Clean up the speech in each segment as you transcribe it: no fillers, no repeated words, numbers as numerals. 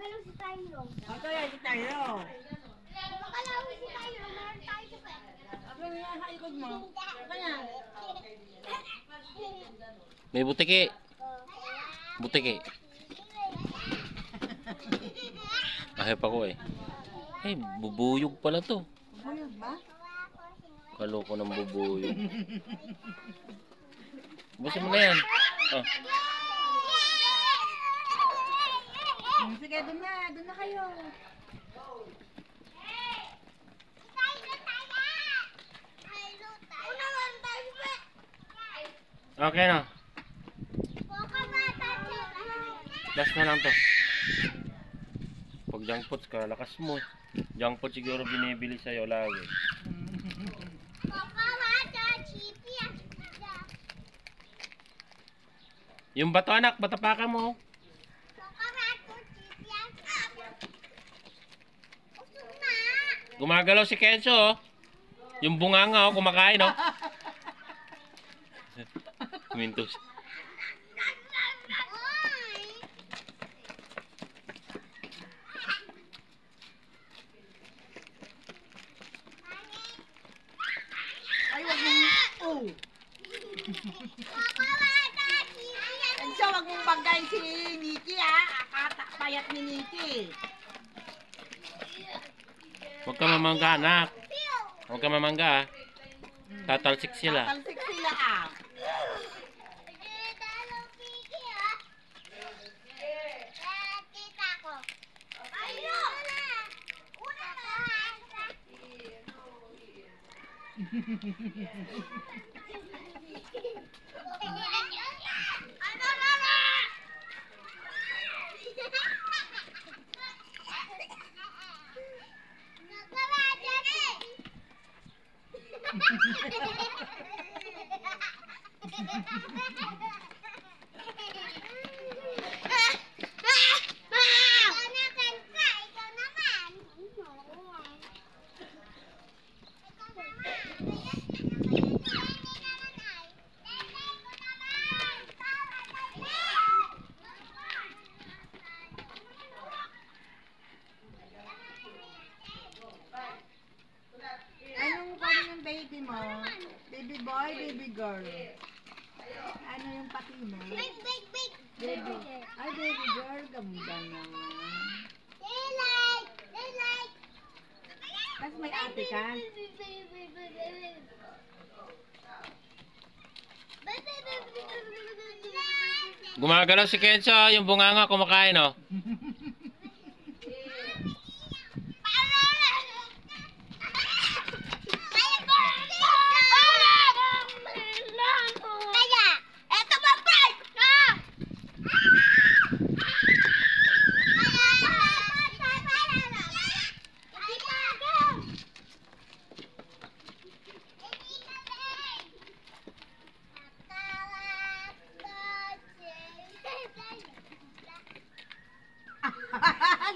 Gumagalaw si Tylo. Ito yan si Tylo. Gumagalaw si Tylo. Meron tayo sa pet. Ano yan sa ikod mo? Kaya. May butiki. Butiki. Ahip ako eh. Eh, bubuyog pala to. Buyog ba? Kaloko ng bubuyog. Gusto mo na yan. Oh. Sige, doon na kayo. Okay na. Last na lang to. Pag junk food, kalakas mo. Junk food siguro binibili sa'yo lagi. Yung bato anak, batapakan mo. Gumagalaw si Kenzo oh. Yung bunganga oh, kumakain oh. Mintos. Ay, wag mong... Oh. Kenzo, wag mong banggain si Nikki ha. Payat ni Nikki. Huwag ka mamangga anak. Huwag ka mamangga ah. Tatalsik sila. Tatalsik sila ah. Anong kano yung baby mo? Baby boy, baby girl? Ano yung pati mo? Baby. Ay, baby girl, ganda na. Tapos may ate ka? Gumagalaw si Kenzo, yung bunganga kumakain oh.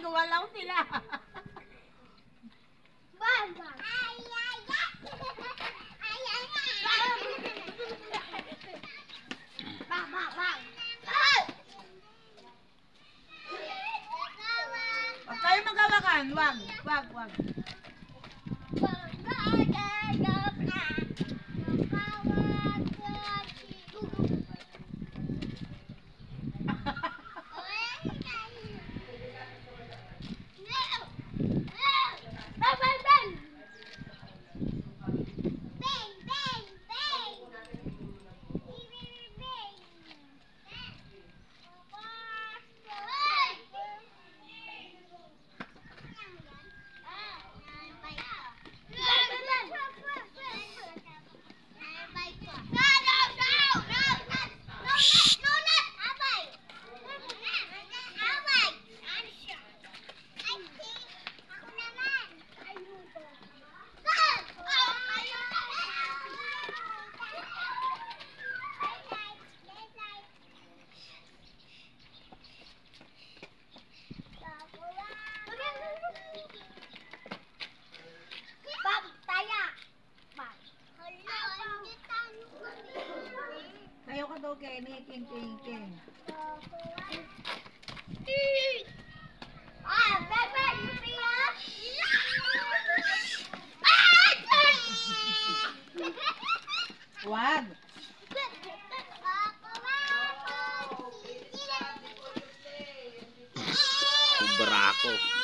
Gumalaw sila. Huwag kayo magawakan. Wag. Tayo ka daw kay King. Ah, Pepper, you free up? Wag. Brako.